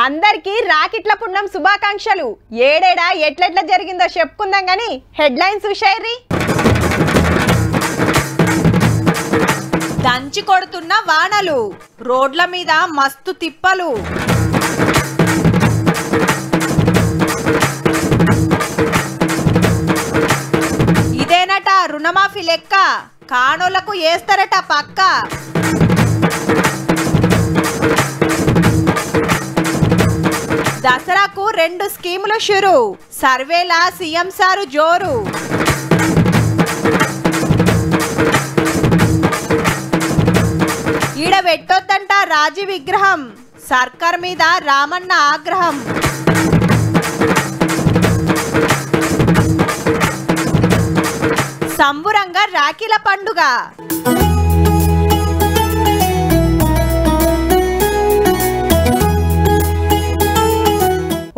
అందరికీ రాకిట్ల పుణ్యం శుభాకాంక్షలు. ఏడేడా ఎట్లెట్లా జరిగిందో చెప్పుకుందాం గాని హెడ్లైన్స్ చూషేర్రి. దంచి కొడుతున్న వానలు, రోడ్ల మీద మస్తు తిప్పలు. ఇదేనట రుణమాఫీ లెక్క, కానోళ్లకు వేస్తారట పక్క. దసరాకు 2 స్కీములు షురు, సర్వేల సీఎం సారు జోరు. ఈడ పెట్టొద్దంట రాజీ విగ్రహం, సర్కార్ మీద రామన్న ఆగ్రహం. సంబురంగా రాఖీల పండుగ.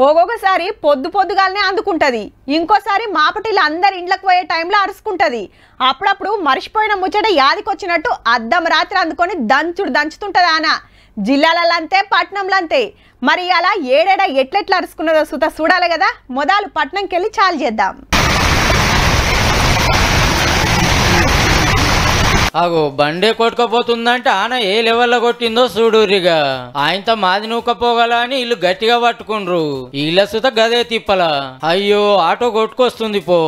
ఒక్కొక్కసారి పొద్దుగాలనే అందుకుంటది, ఇంకోసారి మాపటిలు అందరి ఇంట్లోకి పోయే టైంలో అరుచుకుంటది. అప్పుడప్పుడు మర్చిపోయిన ముచ్చట యాదికొచ్చినట్టు అద్దం రాత్రి అందుకొని దంచుతుంటది. ఆన జిల్లాలలో అంతే, పట్నంలో అంతే. మరి అలా ఏడేడా ఎట్లెట్లా అరుచుకున్నదో చూడాలి కదా. మొదలు పట్నంకి వెళ్ళి చాలు చేద్దాం. అగో బండే కొట్టుకపోతుందంటే ఆన ఏ లెవెల్లో కొట్టిందో చూడురిగా. ఆయనతో మాది నూకపోగల అని ఇల్లు గట్టిగా పట్టుకుండ్రు. ఇళ్ళ సుత గదే తిప్పల. అయ్యో ఆటో కొట్టుకొస్తుంది పో.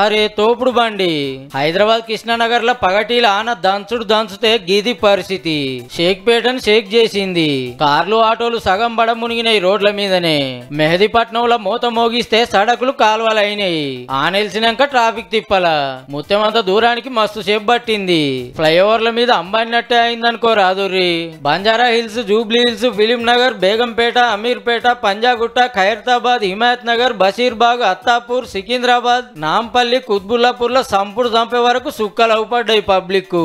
అరే తోపుడు బండి. హైదరాబాద్ కృష్ణానగర్ లో పగటీల ఆన దంచుతే గిది పరిస్థితి. షేక్పేటను షేక్ చేసింది. కార్లు ఆటోలు సగం బడ మునిగినాయి రోడ్ల మీదనే. మెహదీపట్నంలో మూత మోగిస్తే సడకులు కాలువలైనాయి. ఆనెల్సినాక ట్రాఫిక్ తిప్పల. ముత్యమంత దూరానికి మస్తు సేపు పట్టింది. ఫ్లైఓవర్ల మీద అంబానినట్టే అయిందనుకో రాదుర్రి. Banjara Hills, Jubilee Hills, Film Nagar, Begumpet, Ameerpet, Panjagutta, Khairatabad, Himayat Nagar, Basheerbagh, Attapur, Secunderabad, Nampally, Quthbullapur లో సంపుడు చంపే వరకు సుక్కలు అవుపడ్డాయి పబ్లిక్.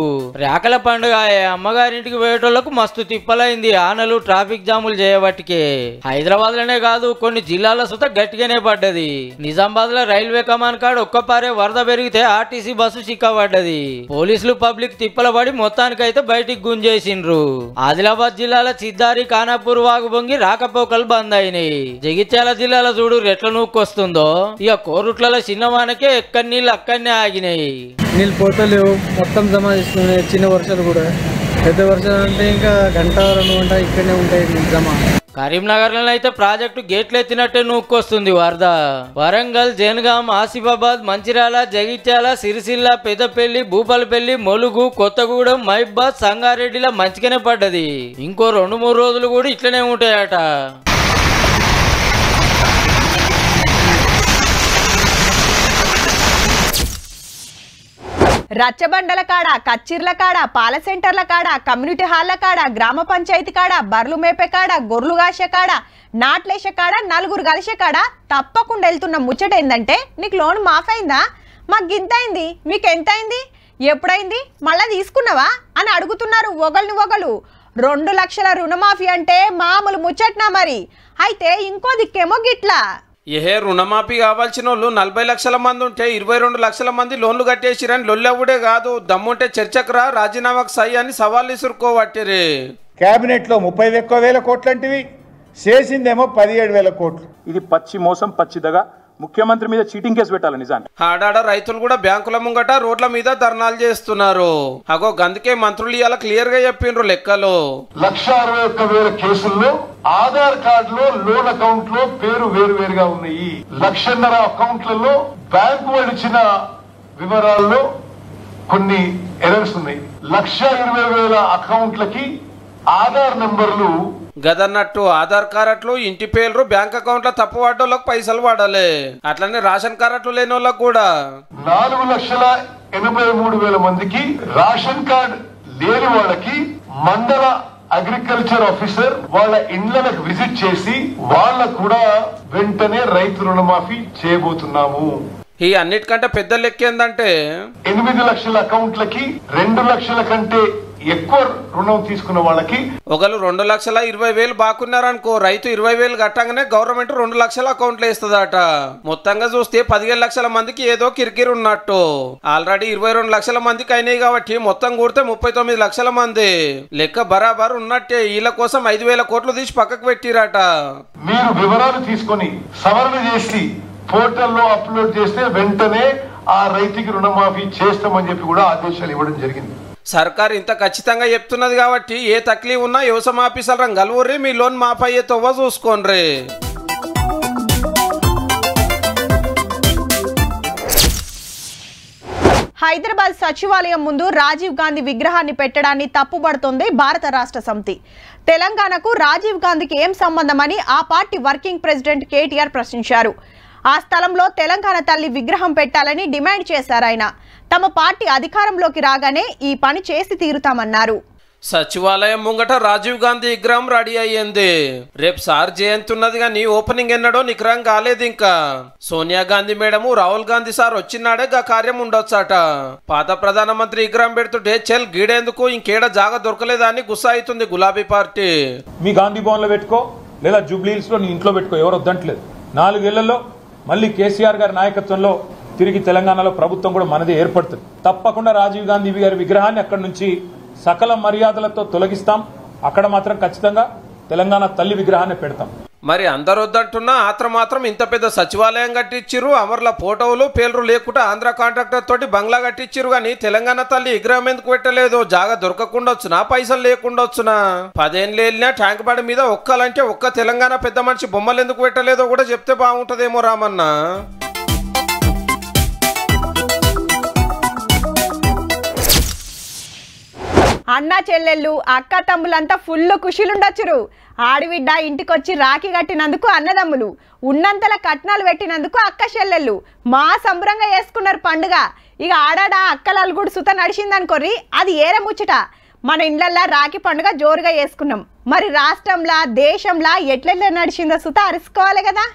రేకల పండుగ అమ్మగారింటికి పోయేటోళ్లకు మస్తు తిప్పలైంది. ఆనలు ట్రాఫిక్ జాములు చేయబట్టికే. హైదరాబాద్ లోనే కాదు కొన్ని జిల్లాల సుత గట్టిగానే పడ్డది. నిజామాబాద్ లో రైల్వే కమాన్ కాడ ఒక్కపారే వరద పెరిగితే ఆర్టీసీ బస్సు చిక్కబడ్డది. పోలీసులు పబ్లిక్ తిప్పలబడి మొత్తానికైతే బయటికి గుంజేసిండ్రు. ఆదిలాబాద్ జిల్లాల చిద్దారి, ఖానాపూర్ వాగు బొంగి రాకపోకలు బంద్ అయినాయి. జగిత్యాల జిల్లాలో చూడు ఎట్లా నూక్కొస్తుందో. ఇక కోరుట్లలో చిన్నవానకే ఎక్కడి నీళ్ళు అక్కడనే ఆగినాయి. నీళ్ళు పోతలేవు, మొత్తం జమ చేస్తున్నాయి. చిన్న వర్షాలు కూడా, పెద్ద వర్షాలు అంటే ఇంకా గంట 2 గంట ఇక్కడనే ఉంటాయి జమ. కరీంనగర్ లో అయితే ప్రాజెక్టు గేట్లు ఎత్తినట్టే నూక్కొస్తుంది వరద. వరంగల్, జనగాం, ఆసిఫాబాద్, మంచిర్యాల, జగిత్యాల, సిరిసిల్ల, పెద్దపల్లి, భూపాలపల్లి, ములుగు, కొత్తగూడెం, మహబూబాద్, సంగారెడ్డిలో మంచిగానే పడ్డది. ఇంకో 2-3 రోజులు కూడా ఇట్లనే ఉంటాయట. రచ్చబండల కాడ, కచ్చిర్ల కాడ, పాల సెంటర్ల కాడ, కమ్యూనిటీ హాల్ల కాడ, గ్రామ పంచాయతీ కాడ, బర్లు మేపే కాడ, గొర్రెలు కాసే కాడ, నాట్లేసే కాడ, నలుగురు కలిసే కాడ తప్పకుండా వెళ్తున్న ముచ్చట ఏందంటే, నీకు లోన్ మాఫ్ అయిందా, మాకు గింత అయింది, మీకు ఎంత అయింది, ఎప్పుడైంది, మళ్ళా తీసుకున్నావా అని అడుగుతున్నారు ఒకళ్ళు. 2 లక్షల రుణమాఫీ అంటే మామూలు ముచ్చట్నా మరి. అయితే ఇంకో దిక్కేమో గిట్లా. ఏ రుణమాఫీ కావాల్సిన వాళ్ళు 40 లక్షల మంది ఉంటే 22 లక్షల మంది లోన్లు కట్టేసిరని లొల్లెవుడే కాదు, దమ్ముంటే చర్చకు రా, రాజీనామాకు సై అని సవాళ్ళు ఇసురుకోవట్టిరే. కేబినెట్ లో 30,000 కోట్లంటివి, చేసిందేమో 17,000 కోట్లు. ఇది పచ్చి మోసం, పచ్చిదగా. ముఖ్యమంత్రి మీద చీటింగ్ కేసు పెట్టాలి నిజాన్ని. ఆడాడ రైతులు కూడా బ్యాంకుల ముంగట రోడ్ల మీద ధర్నాలు చేస్తున్నారు. అగో గందుకే మంత్రులు ఇవాళ క్లియర్ గా చెప్పిండ్రు లెక్కలు. 161,000 కేసుల్లో ఆధార్ కార్డులో లోన్ అకౌంట్ లో పేరు వేరువేరుగా ఉన్నాయి. 1,50,000 అకౌంట్లలో బ్యాంకు ఇచ్చిన వివరాల్లో కొన్ని ఎర్రర్స్ ఉన్నాయి. 1,20,000 అకౌంట్లకి ఆధార్ నెంబర్లు గదన్నట్టు ఆధార్ కార్డులు, ఇంటి పేర్లు, బ్యాంక్ అకౌంట్ల తప్పు వాడోళ్ళకి పైసలు వాడాలి. అట్లనే రేషన్ కార్డులు లేని వాళ్ళకి కూడా 4,83,000 మందికి రేషన్ కార్డ్ లేని వాళ్ళకి మండల అగ్రికల్చర్ ఆఫీసర్ వాళ్ళ ఇండ్లకు విజిట్ చేసి వాళ్ళకు కూడా వెంటనే రైతు రుణమాఫీ చేయబోతున్నాము. ఈ అన్నిటికంటే పెద్ద లెక్క ఏందంటే 8 లక్షల అకౌంట్లకి 2 లక్షల కంటే ఎక్కువ రుణం తీసుకున్న వాళ్ళకి ఒకరు 2,20,000 బాకున్నారనుకో, రైతు 20,000 కట్టంగానే గవర్నమెంట్ 2 లక్షల అకౌంట్లో వేస్తుందట. మొత్తంగా చూస్తే 15 లక్షల మందికి ఏదో కిరికిరి ఉన్నట్టు. ఆల్రెడీ 22 లక్షల మందికి అయినాయి కాబట్టి మొత్తం కూడితే 39 లక్షల మంది. లెక్క బరాబర్ ఉన్నట్టే. వీళ్ళ కోసం 5,000 కోట్లు తీసి పక్కకు పెట్టిరట. మీరు వివరాలు తీసుకొని సవరణ చేసి పోర్టల్లో అప్లోడ్ చేస్తే వెంటనే ఆ రైతుకి రుణమాఫీ చేస్తామని చెప్పి కూడా ఆదేశాలు ఇవ్వడం జరిగింది. సర్కార్ ఇంత ఖచ్చితంగా చెప్తున్నది కాబట్టి ఏ తక్లీఫ్ ఉన్నా వ్యవసాయ ఆఫీసర్లను కలువుర్రి, మీ లోన్ మాఫ్ అయ్యే తవ్వ చూసుకోండి. హైదరాబాద్ సచివాలయం ముందు రాజీవ్ గాంధీ విగ్రహాన్ని పెట్టడాన్ని తప్పుపడుతోంది భారత రాష్ట్ర సమితి. తెలంగాణకు రాజీవ్ గాంధీకి ఏం సంబంధమని ఆ పార్టీ వర్కింగ్ ప్రెసిడెంట్ కేటీఆర్ ప్రశ్నించారు. ఆ స్థలంలో తెలంగాణ తల్లి విగ్రహం పెట్టాలని డిమాండ్ చేశారు ఆయన. తమ పార్టీ అధికారంలోకి రాగానే ఈ పని చేసి తీరుతామన్నారు. సచివాలయం ముంగట రాజీవ్ గాంధీ విగ్రహం రెడీ అయ్యింది. రేపు సార్ జయంతి ఉన్నది కానీ ఓపెనింగ్ ఎన్నడో నిగ్రహం కాలేదు. ఇంకా సోనియా గాంధీ మేడము రాహుల్ గాంధీ సార్ వచ్చినాడే గా కార్యం ఉండొచ్చట. పాత ప్రధానమంత్రి విగ్రహం పెడుతుంటే చెల్ గీడేందుకు ఇంకేడ జాగా దొరకలేదని గుస్సా అవుతుంది గులాబీ పార్టీ. మీ గాంధీ భవన్ లో పెట్టుకో, లేదా జూబ్లీహిల్స్ లో నీ ఇంట్లో పెట్టుకో, ఎవరు వద్దంటలేదు. 4 ఏళ్లలో మళ్ళీ కేసీఆర్ గారి నాయకత్వంలో తిరిగి తెలంగాణలో ప్రభుత్వం కూడా మనదే ఏర్పడుతుంది. తప్పకుండా రాజీవ్ గాంధీ గారి విగ్రహాన్ని అక్కడి నుంచి సకల మర్యాదలతో తొలగిస్తాం. అక్కడ మాత్రం ఖచ్చితంగా తెలంగాణ తల్లి విగ్రహాన్ని పెడతాం. మరి అందరు వద్దంటున్నా మాత్రం ఇంత పెద్ద సచివాలయం కట్టించిరు. అమర్ల ఫోటోలు పేర్లు లేకుండా ఆంధ్ర కాంట్రాక్టర్ తోటి బంగ్లా కట్టించిరు కానీ తెలంగాణ తల్లి విగ్రహం ఎందుకు పెట్టలేదు? జాగా దొరకకుండా వచ్చునా, పైసలు లేకుండా వచ్చునా? 10 ఏళ్ళు వెళ్ళినా ట్యాంక్ బండి మీద ఒక్కలంటే ఒక్క తెలంగాణ పెద్ద మనిషి బొమ్మలు ఎందుకు పెట్టలేదో కూడా చెప్తే బాగుంటదేమో రామన్న. అన్న చెల్లెళ్ళు అక్క తమ్ములంతా ఫుల్ ఖుషీలుండొచ్చురు. ఆడిబిడ్డ ఇంటికొచ్చి రాఖీ కట్టినందుకు అన్నదమ్ములు, ఉన్నంతల కట్నాలు పెట్టినందుకు అక్క చెల్లెళ్ళు మా సంబరంగా చేసుకున్నారు పండుగ. ఇక ఆడాడ అక్కల అలుగుడు సుత నడిచిందనుకోర్రి, అది ఏరే ముచ్చట. మన ఇండ్లల్లా రాఖీ పండుగ జోరుగా చేసుకున్నాం. మరి రాష్ట్రంలా దేశంలా ఎట్లెట్లా నడిచిందో సుత అరుసుకోవాలి కదా.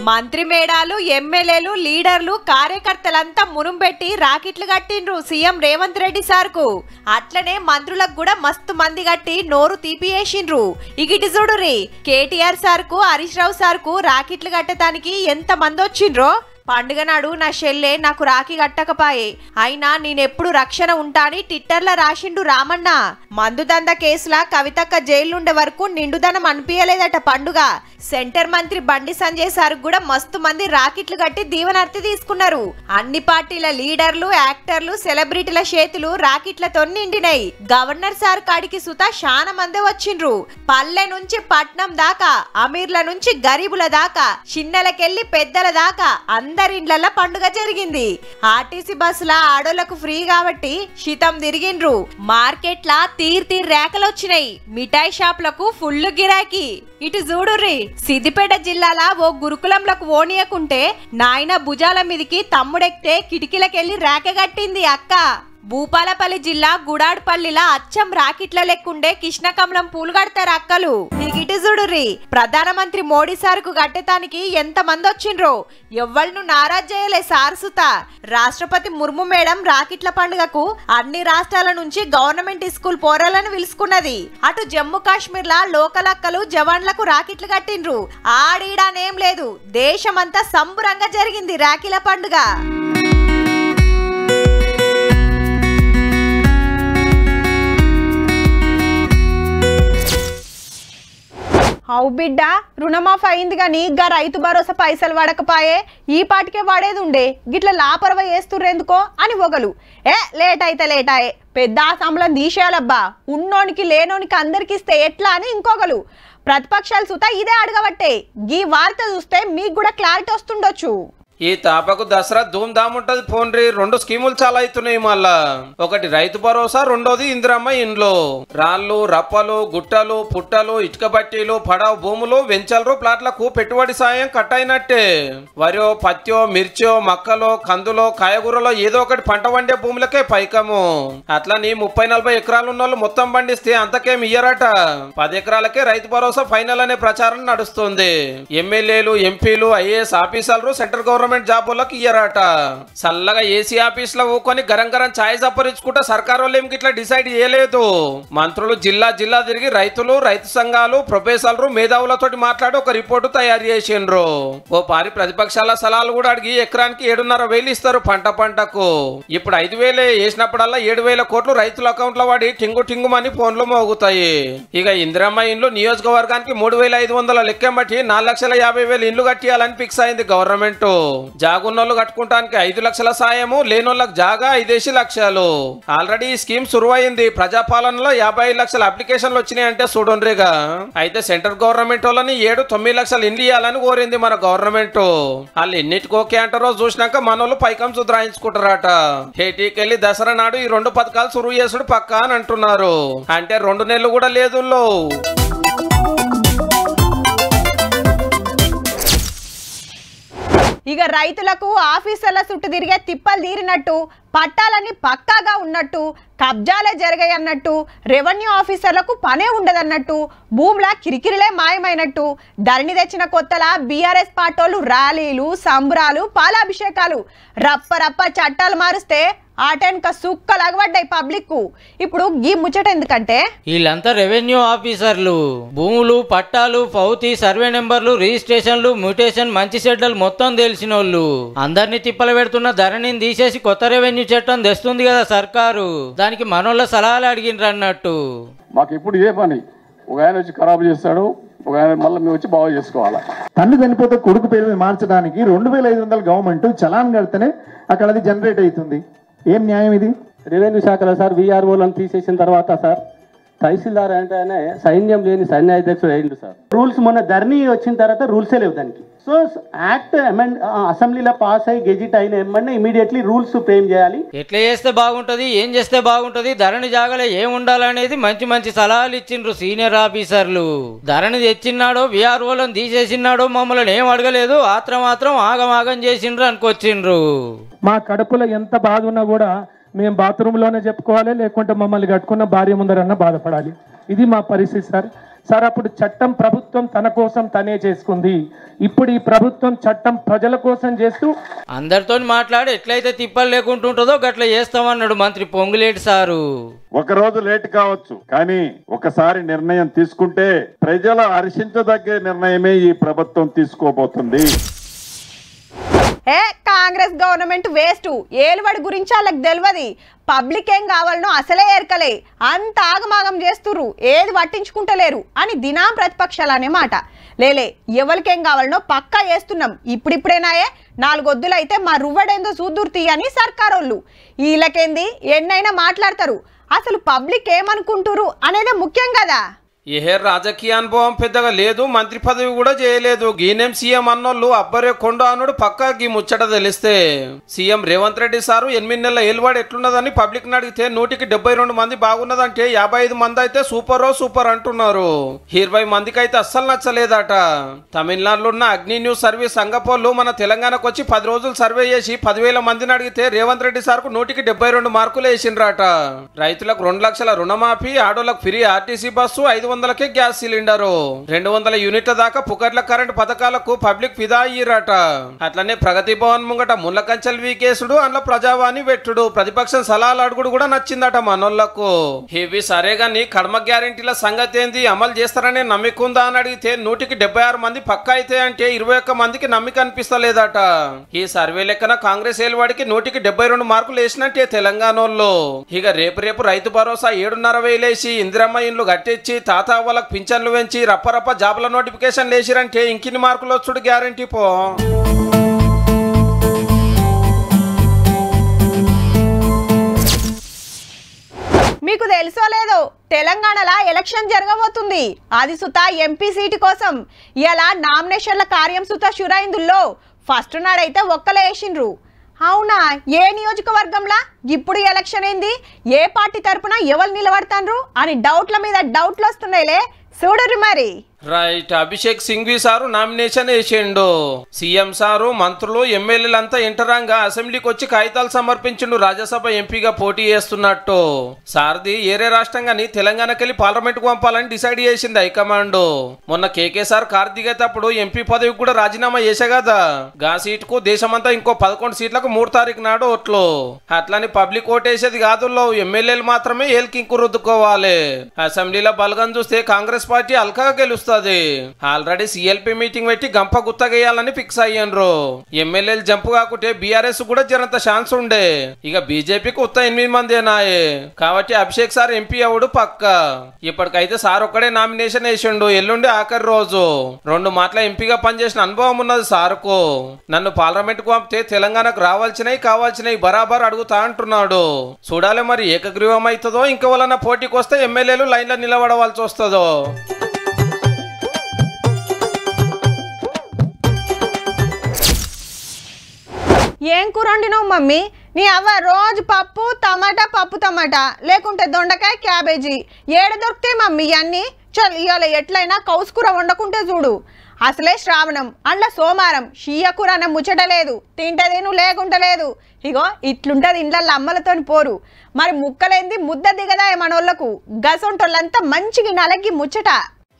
మంత్రి మేడాలు, ఎమ్మెల్యేలు, లీడర్లు, కార్యకర్తలంతా మురుంబెట్టి రాకెట్లు కట్టిండ్రు సీఎం రేవంత్ రెడ్డి సార్కు. అట్లనే మంత్రులకు కూడా మస్తు మంది కట్టి నోరు తీపియేసిండ్రు. ఇగిటి చూడుర్రి, కేటీఆర్ సార్కు, హరీష్ రావు సార్కు రాకెట్లు కట్టడానికి ఎంత మంది వచ్చిండ్రో. పండుగ నాడు నా షెల్లే నాకు రాఖీ కట్టకపాయే, అయినా నేనెప్పుడు రక్షణ ఉంటాని ట్విట్టర్లో రాసిండు రామన్న. మందుదంద కేసులా కవితక్క జైలుండే వరకు నిండుదనం అనిపించలేదట పండుగ. సెంటర్ మంత్రి బండి సంజయ్ సార్ కూడా మస్తు మంది రాకెట్లు కట్టి దీవెనార్తి తీసుకున్నారు. అన్ని పార్టీల లీడర్లు, యాక్టర్లు, సెలబ్రిటీల చేతులు రాకెట్లతో నిండినాయి. గవర్నర్ సార్ కాడికి సుత చాలా మంది వచ్చిండ్రు. పల్లె నుంచి పట్నం దాకా, అమీర్ల నుంచి గరీబుల దాకా, చిన్నలకెళ్లి పెద్దల దాకా అందరిండ్ల పండుగ జరిగింది. ఆర్టీసీ బస్సుల ఆడోళ్లకు ఫ్రీ కాబట్టి శీతం తిరిగిండ్రు. మార్కెట్ల తీర్ రేకలొచ్చినాయి. మిఠాయి షాపులకు ఫుల్ గిరాకీ. ఇటు చూడుర్రి, సిద్దిపేట జిల్లాల ఓ గురుకులంలకు ఓనియకుంటే నాయన భుజాల మీదికి తమ్ముడెక్తే కిటికీలకెళ్లి రేకగట్టింది అక్క. భూపాలపల్లి జిల్లా గుడాడ్పల్లిలా అచ్చం రాకెట్ల లెక్కుండే కృష్ణకమలం పూలు కడతారు అక్కలు. ఇటు చూడుర్రి, ప్రధానమంత్రి మోడీ సార్కు కట్టేతానికి ఎంత మంది వచ్చిండ్రో. ఎవ్వళ్ళను నారాజ్ చేయలే సార్సుత. రాష్ట్రపతి ముర్ము మేడం రాకెట్ల పండుగకు అన్ని రాష్ట్రాల నుంచి గవర్నమెంట్ స్కూల్ పోరాలను పిలుచుకున్నది. అటు జమ్మూ కాశ్మీర్ లా లోకల్ అక్కలు జవాన్లకు రాకెట్లు కట్టిండ్రు. ఆడీడానేం లేదు, దేశమంతా సంబరంగా జరిగింది రాఖీల పండుగ. అవు బిడ్డ, రుణమాఫ్ అయింది గాని గా రైతు భరోసా పైసలు వాడకపాయే, ఈ పాటికే వాడేది ఉండే, గిట్ల లాపరవ వేస్తుర్రెందుకో అని ఒగలు. లేట్ అయ్యే పెద్ద సంబలం తీసేయాలబ్బా, ఉన్నోనికి లేనోనికి అందరికి ఇస్తే ఎట్లా అని ఇంకొకలు. ప్రతిపక్షాలు సుతా ఇదే అడగబట్టే. ఈ వార్త చూస్తే మీకు కూడా క్లారిటీ వస్తుండొచ్చు. ఈ తాపకు దసరా ధూమ్ధామ్ ఉంటది. పోన్రి 2 స్కీములు చాలా అవుతున్నాయి. మళ్ళా ఒకటి రైతు భరోసా, రెండోది ఇందిరమ్మ ఇండ్లు. రాళ్ళు, రప్పలు, గుట్టలు, పుట్టలు, ఇటుక బట్టీలు, పడవ భూములు, వెంచలరు ప్లాట్లకు పెట్టుబడి సాయం కట్ అయినట్టే. వరో, పత్తో, మిర్చో, మక్కలో, కందులో, కాయగూరలో ఏదో ఒకటి పంట వండే భూములకే పైకము. అట్లా నీ 30-40 ఎకరాలు ఉన్న వాళ్ళు మొత్తం పండిస్తే అంతకేం ఇయ్యరట. 10 ఎకరాలకే రైతు భరోసా ఫైనల్ అనే ప్రచారం నడుస్తుంది. ఎమ్మెల్యేలు, ఎంపీలు, ఐఏఎస్ ఆఫీసర్లు, సెంట్రల్ గవర్నమెంట్ గవర్నమెంట్ జాబులకు ఇయ్యరాట. చల్లగా ఏసీ ఆఫీస్ లో ఊకొని గరం గరం ఛాయ్ సపరించుకుంటే సర్కారు వాళ్ళు ఏమి ఇట్లా డిసైడ్ చేయలేదు. మంత్రులు జిల్లా జిల్లా తిరిగి రైతులు, రైతు సంఘాలు, ప్రొఫెసర్లు, మేధావులతోటి మాట్లాడి ఒక రిపోర్టు తయారు చేసిండ్రు. ఓ పారి ప్రతిపక్షాల సలహాలు కూడా అడిగి ఎకరానికి 7,500 ఇస్తారు పంటకు. ఇప్పుడు 5,000 వేసినప్పుడల్లా 7,000 కోట్లు రైతుల అకౌంట్ లో వాడి టింగు టింగుమని ఫోన్లు మోగుతాయి. ఇక ఇందిరమ్మ ఇండ్లు నియోజకవర్గానికి 3,500 లెక్కెంబట్టి 4,50,000 ఇండ్లు కట్టియాలని ఫిక్స్ అయింది గవర్నమెంట్. జాగున్నోళ్ళు కట్టుకుంటానికి 5 లక్షల సాయము, లేనోళ్ళకి జాగా 5 లక్షలు. ఆల్రెడీ ఈ స్కీమ్ సురువైంది. ప్రజాపాలనలో 55 లక్షల అప్లికేషన్లు వచ్చినాయంటే చూడండిగా. అయితే సెంట్రల్ గవర్నమెంట్ వాళ్ళని 7-9 లక్షలు ఇండ్లు ఇవ్వాలని కోరింది మన గవర్నమెంట్. వాళ్ళు ఎన్నిటికి ఓకే అంటారో చూసినాక మనోళ్ళు పైకం సుధరాయించుకుంటారట. హేటీకెళ్ళి దసరా నాడు ఈ 2 పథకాలు సురువు చేసుడు పక్కా అని అంటున్నారు. అంటే 2 నెలలు కూడా లేదు. ఇక రైతులకు ఆఫీసర్ల చుట్టూ తిరిగే తిప్పలు తీరినట్టు, పట్టాలన్నీ పక్కాగా ఉన్నట్టు, కబ్జాలే జరిగాయన్నట్టు, రెవెన్యూ ఆఫీసర్లకు పనే ఉండదన్నట్టు, భూముల కిరికిరిలే మాయమైనట్టు, ధరణి తెచ్చిన కొత్తలా బీఆర్ఎస్ పార్టీలు ర్యాలీలు, సంబరాలు, పాలాభిషేకాలు, రప్ప చట్టాలు మారుస్తే ఆటెన్క సుక్కలగబడ్డాయి పబ్లిక్ కు. ఇప్పుడు ఈ ముచ్చట ఎందుకంటే వీళ్ళంతా రెవెన్యూ ఆఫీసర్లు. భూములు, పట్టాలు, పౌతి, సర్వే నెంబర్లు, రిజిస్ట్రేషన్లు, మ్యూటేషన్, మంచి చెడ్డలు మొత్తం తెలిసిన వాళ్ళు. అందరినీ తిప్పలు పెడుతున్న ధరణిని తీసేసి కొత్త రెవెన్యూ చట్టం తెస్తుంది కదా సర్కారు. దానికి మనోళ్ళ సలహాలు అడిగినరు అన్నట్టు. మాకు ఇప్పుడు ఏ పని, ఒక ఆయన వచ్చి ఖరాబు చేస్తాడు, ఒక ఆయన మళ్ళీ మేము వచ్చి బాగు చేసుకోవాలా. తండ్రి చనిపోతే కొడుకు పేరు మీద మార్చడానికి 2,500 గవర్నమెంట్ చలాన్ కడితేనే అక్కడ అది జనరేట్ అవుతుంది. ఏం న్యాయం ఇది? రెవెన్యూ శాఖలో సార్ VROలను తీసేసిన తర్వాత సార్ తహసీల్దార్ అంటేనే సైన్యం లేని సైన్యాధ్యక్షుడు అయింది సార్. రూల్స్ మొన్న ధరణి వచ్చిన తర్వాత రూల్సే లేవు దానికి. సో యాక్ట్ అసెంబ్లీలో పాస్ అయ్యి గెజిట్ అయిన ఏమన్నా ఇమీడియట్లీ రూల్స్ ఫ్రేమ్ చేయాలి. ఎట్లా చేస్తే బాగుంటది, ఏం చేస్తే బాగుంటది, ధరణి జాగలో ఏం ఉండాలనేది మంచి సలహాలు ఇచ్చిండ్రు సీనియర్ ఆఫీసర్లు. ధరణి తెచ్చిన్నాడో VROలను తీసేసినాడో మమ్మల్ని ఏం అడగలేదు, మాత్రం ఆగమాగం చేసిండ్రు అనుకొచ్చిండ్రు. మా కడుపులో ఎంత బాధ ఉన్నా కూడా మేము బాత్రూంలోనే చెప్పుకోవాలి, లేకుంటే మమ్మల్ని కట్టుకున్న భార్య ముందరన్నా బాధపడాలి. ఇది మా పరిస్థితి సార్. అప్పుడు చట్టం ప్రభుత్వం తన కోసం తనే చేసుకుంది. ఇప్పుడు ఈ ప్రభుత్వం చట్టం ప్రజల కోసం చేస్తూ అందరితో మాట్లాడి ఎట్లయితే తిప్పలు లేకుంటుంటుందో గట్ల చేస్తామన్నాడు మంత్రి పొంగులేటి సారు. ఒక రోజు లేట్ కావచ్చు, కానీ ఒకసారి నిర్ణయం తీసుకుంటే ప్రజల హర్షించదగ్గ నిర్ణయమే ఈ ప్రభుత్వం తీసుకోబోతుంది. కాంగ్రెస్ గవర్నమెంట్ వేస్ట్, ఏలుబడి గురించి వాళ్ళకి తెలియదు, పబ్లిక్ ఏం కావాలనో అసలే ఏర్కలే, అంత ఆగమాగం చేస్తుర్రు, ఏది పట్టించుకుంటలేరు అని దినాం ప్రతిపక్షాలనే మాట. లేలే ఎవరికేం కావాలనో పక్కా చేస్తున్నాం, ఇప్పుడిప్పుడేనాయే 4 వద్దులైతే మా రువ్వడేందో చూద్దుర్తీ అని సర్కారోళ్ళు. వీళ్ళకేంది ఎన్నైనా మాట్లాడతారు, అసలు పబ్లిక్ ఏమనుకుంటురు అనేదే ముఖ్యం కదా. ఏ రాజకీయ అనుభవం పెద్దగా లేదు, మంత్రి పదవి కూడా చేయలేదు. గీనేం సీఎం అన్నోళ్ళు అబ్బరే కొండ అన్నాడు పక్కా గీ ముచ్చట తెలిస్తే. సీఎం రేవంత్ రెడ్డి సారు 8 నెలల ఏలువాడు ఎట్లున్నదని పబ్లిక్ అడిగితే 172 మంది బాగున్నదంటే 55 మంది అయితే సూపర్ అంటున్నారు. 20 మందికి అయితే అస్సలు నచ్చలేదట. తమిళనాడులో ఉన్న అగ్ని న్యూస్ సర్వీస్ సంగపోళ్ళు మన తెలంగాణకు వచ్చి 10 రోజులు సర్వే చేసి 10,000 మందిని అడిగితే రేవంత్ రెడ్డి సార్కు 172 మార్కులు వేసిండ్రట. రైతులకు 2 లక్షల రుణమాఫీ, ఆడోళ్ళకు ఫ్రీ ఆర్టీసీ బస్సు, 500కే గ్యాస్ సిలిండరు, 200 యూనిట్ల దాకా పుకర్ల కరెంట్ పథకాలకు పబ్లిక్ ఫిదా అయ్యిరట. అట్లనే ప్రగతి భవన్ ముంగట ముళ్ళ కంచెలు వీకేసుడు, అందులో ప్రజావాణి పెట్టుడు, ప్రతిపక్షం సలహాలు అడుగుడు కూడా నచ్చిందట మనోళ్లకు. ఇవి సరే గాని కడమ గ్యారెంటీల సంగతి ఏంది, అమలు చేస్తారనే నమ్మిక ఉందా అని అడిగితే 176 మంది పక్కా అయితే అంటే 21 మందికి నమ్మిక అనిపిస్తలేదట. ఈ సర్వే లెక్కన కాంగ్రెస్ ఏలువాడికి 172 మార్కులు వేసినట్టే తెలంగాణలో. ఇక రేపు రైతు భరోసా 7,500 వేసి ఇందిరమ్మ ఇండ్లు కట్టించి తాత వాళ్ళకి పింఛన్లు పెంచి రప్ప జాబ్ల నోటిఫికేషన్ లేచిరంటే ఇంకిన్ని మార్కులు వచ్చుడు గ్యారంటీ పో. మీకు తెలుసో లేదో తెలంగాణలో ఎలక్షన్ జరగబోతుంది. అది సుత ఎంపీ సీటు కోసం ఇలా నామినేషన్ల కార్యం సుత షురైందుల్లో ఫస్ట్ నాడైతే ఒక్కలే వేసిండ్రు. అవునా, ఏ నియోజకవర్గంలా ఇప్పుడు ఎలక్షన్ ఏంది, ఏ పార్టీ తరపున ఎవరు నిలబడతాండ్రు అని డౌట్ల మీద డౌట్లు వస్తున్నాయిలే, చూడరు మరి. Right. Abhishek Singhvi sir nomination వేసిండు. సీఎం సారు మంత్రులు ఎమ్మెల్యేలంతా ఇంటరాంగా అసెంబ్లీకి వచ్చి కాగితాలు సమర్పించిండు రాజ్యసభ ఎంపీగా పోటీ చేస్తున్నట్టు. సారథి ఏరే రాష్ట్రంగాని తెలంగాణకెళ్లి పార్లమెంట్ కు పంపాలని డిసైడ్ చేసింది హైకమాండ్. మొన్న కేకేసార్ కార్ దిగేటప్పుడు ఎంపీ పదవికి కూడా రాజీనామా చేసే కదా. గా సీట్ కు దేశమంతా ఇంకో 11 సీట్లకు 3 తారీఖు నాడు ఓట్లు. అట్లని పబ్లిక్ ఓటేసేది కాదు, ఎమ్మెల్యేలు మాత్రమే ఏల్కింకు రుద్దుకోవాలి. అసెంబ్లీలో బలగం చూస్తే కాంగ్రెస్ పార్టీ అల్కగా గెలుస్తుంది. ఆల్రెడీ సిఎల్పి మీటింగ్ పెట్టి గంప గుత్తగేయాలని ఫిక్స్ అయ్యారు. ఎమ్మెల్యేలు జంపు కాకుంటే బీఆర్ఎస్ కూడా జరంత ఛాన్స్ ఉండే. ఇక బీజేపీకి ఉత్త 8 మందేనాయే. కాబట్టి అభిషేక్ సార్ ఎంపీ అవుడు పక్క. ఇప్పటికైతే సార్ ఒక్కడే నామినేషన్ వేసిండు. ఎల్లుండి ఆఖరి రోజు. 2 మాటల ఎంపీగా పనిచేసిన అనుభవం ఉన్నది సార్కు. నన్ను పార్లమెంట్ కు పంపితే తెలంగాణకు కావాల్సినవి బరాబర్ అడుగుతా అంటున్నాడు. చూడాలి మరి ఏకగ్రీవం అవుతుందో ఇంకా వలన పోటీకి వస్తే ఎమ్మెల్యేలు లైన్లో నిలబడవలసి వస్తుందో. ఏం కూర వండినావు మమ్మీ? నీ అవ్వ రోజు పప్పు టమాటా లేకుంటే దొండకాయ క్యాబేజీ. ఏడ దొరుకుతాయి మమ్మీ అన్నీ? చల్ ఇవాళ ఎట్లయినా కౌసు కూర వండకుంటే చూడు. అసలే శ్రావణం, అండ్ల సోమవారం, షియ్య కూర అన్న ముచ్చట లేదు. తింటదేను లేకుంటే లేదు. ఇగో ఇట్లుంటది ఇండ్ల అమ్మలతోని పోరు. మరి ముక్కలేంది ముద్ద దిగదా మనోళ్లకు. గసొంటోళ్ళంతా మంచిగా నలగి ముచ్చట.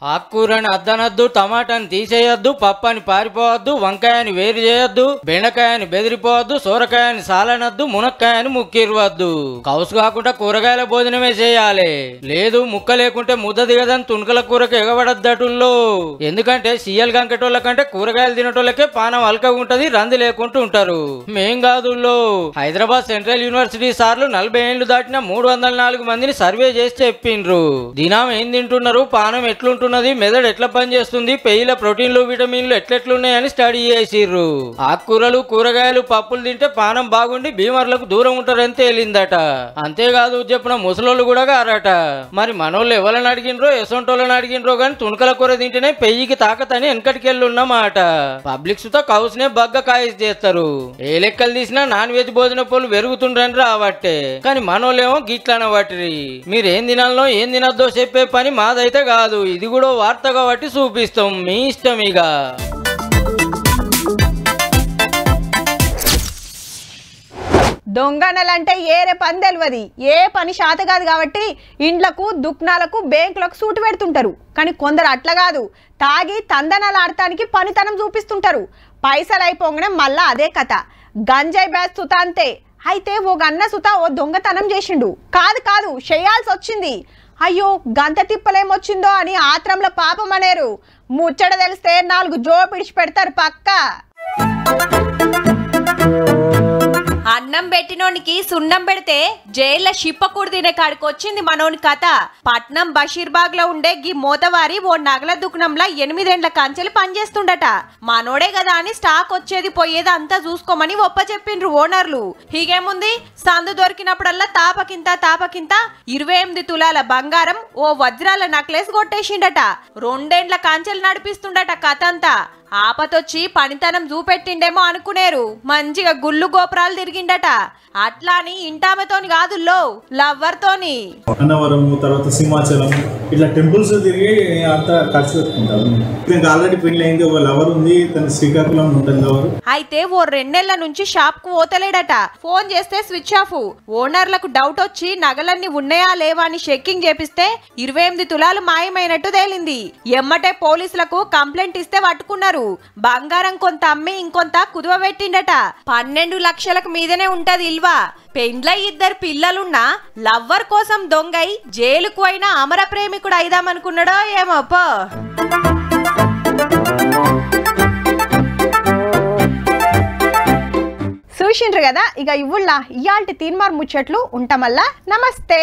ఆకుకూరని అద్దనద్దు, టమాటాని తీసేయద్దు, పప్పని పారిపోవద్దు, వంకాయని వేరు చేయొద్దు, బెండకాయని బెదిరిపోవద్దు, సోరకాయని సాలనద్దు, మునక్కాయని ముక్కిరవద్దు. కౌసు కాకుండా కూరగాయల భోజనమే చేయాలి. లేదు ముక్క లేకుంటే ముద్ద దిగదని తుణుకల కూరకు ఎగబడద్దటుల్లో. ఎందుకంటే సీఎల్ గంకటోళ్ళ కంటే కూరగాయలు తినటోళ్ళకే పానం అల్కగా ఉంటది, రంది లేకుంటూ ఉంటారు. మేం కాదుల్లో. హైదరాబాద్ సెంట్రల్ యూనివర్సిటీ సార్లు 40 ఏళ్లు దాటిన 304 మందిని సర్వే చేసి చెప్పిండ్రు. దినం ఏం తింటున్నారు, పానం ఎట్లుంటుంది, మెదడు ఎట్లా పనిచేస్తుంది, పెయిల ప్రోటీన్లు విటమిన్లు ఎట్లెట్లున్నాయని స్టడీ చేసిర్రు. ఆకుకూరలు కూరగాయలు పప్పులు తింటే పానం బాగుండి బీమార్లకు దూరం ఉంటారని తేలిందట. అంతేకాదు చెప్పిన ముసలోళ్ళు కూడా గారట. మరి మనోళ్ళు ఎవరిని అడిగినరో ఎసొంటోళ్ళని అడిగినరో గాని తుణకల కూర తింటేనే పెయ్యికి తాకతని వెనకటికెళ్ళున్నమాట. పబ్లిక్ సుతా కౌసునే బగ్గ కాయస్ చేస్తారు. ఏ లెక్కలు తీసినా నాన్ వెజ్ భోజన పోలు పెరుగుతుండ్రని రావట్టే. కానీ మనోళ్ళేమో గిట్లనబట్టి మీరేం తినాలనో ఏం తినద్దో చెప్పే పని మాదైతే కాదు. ఇది కూడా వార్త కాబట్టి చూపిస్తాం, మీ ఇష్టం. ఇక దొంగనలంటే ఏరే పని తెలియదు, ఏ పని శాత కాదు కాబట్టి ఇండ్లకు దుక్నాలకు బ్యాంకులకు సూటు పెడుతుంటారు. కానీ కొందరు అట్లా కాదు, తాగి తందనాలు ఆడటానికి పనితనం చూపిస్తుంటారు. పైసలు అయిపోగానే మళ్ళా అదే కథ. గంజాయి బ్యాచ్ సుత అంతే. అయితే ఓ గన్న సుత ఓ దొంగతనం చేసిండు. కాదు చేయాల్సి వచ్చింది. అయ్యో గంత తిప్పలేమొచ్చిందో అని ఆత్రంలో పాపం అనేరు. ముచ్చట తెలిస్తే 4 జో పిడిచి పెడతారు పక్క. అన్నం పెట్టినోనికి సున్నం పెడితే జైల్లో షిప్పకూడు తినే కాడికి వచ్చింది మనోని కథ. పట్నం బషీర్బాగ్ లో ఉండే గీ మోతవారి ఓ నగల దుకాణంలో 8 ఏళ్ల కంచెలు పనిచేస్తుండట. మనోడే కదా అని స్టాక్ వచ్చేది పోయేది అంతా చూసుకోమని ఒప్ప చెప్పిండ్రు ఓనర్లు. హీగేముంది, సందు దొరికినప్పుడల్లా తాపకింత 28 తులాల బంగారం, ఓ వజ్రాల నక్లెస్ కొట్టేసిండట. 2 ఏళ్ల కంచెలు నడిపిస్తుండట కథంతా. ఆపతొచ్చి పనితనం చూపెట్టిండేమో అనుకునేరు. మంచిగా గుళ్ళు గోపురాలు తిరిగిండట. అట్లాని ఇంటామెతోని కాదుల్లో, లవ్వర్ తోని. అన్నవరం తర్వాత సింహాచలం ఇట్లా టెంపుల్స్ తిరిగి అంత ఖర్చు పెట్టుకుంటారు. ఇంకా ఆల్రెడీ పెళ్లి అయింది, ఒక లవర్ ఉంది, తన శ్రీకాకుళం ఉంటుంది లవర్. అయితే ఓ 2 నెలల నుంచి షాప్ కు పోతలేడట. ఫోన్ చేస్తే స్విచ్ ఆఫ్. ఓనర్లకు డౌట్ వచ్చి నగలన్నీ ఉన్నాయా లేవా అని చెక్కింగ్ చేపిస్తే 28 తులాలు మాయమైనట్టు తేలింది. ఎమ్మటే పోలీసులకు కంప్లైంట్ ఇస్తే పట్టుకున్నారు. బంగారం కొంత అమ్మి ఇంకొంత కుదువ పెట్టిండట. 12 లక్షలకు మీదనే ఉంటది ఇల్వా. పెండ్లై 2 పిల్లలున్నా లవ్వర్ కోసం దొంగై జైలుకు అయినా అమర ప్రేమికుడు అయిదామనుకున్నాడో ఏమో పో. చూసిండ్రు కదా. ఇక ఇవ్వుల్లా ఇయాల్టి తీన్మార్ ముచ్చట్లు ఉంటామల్లా. నమస్తే.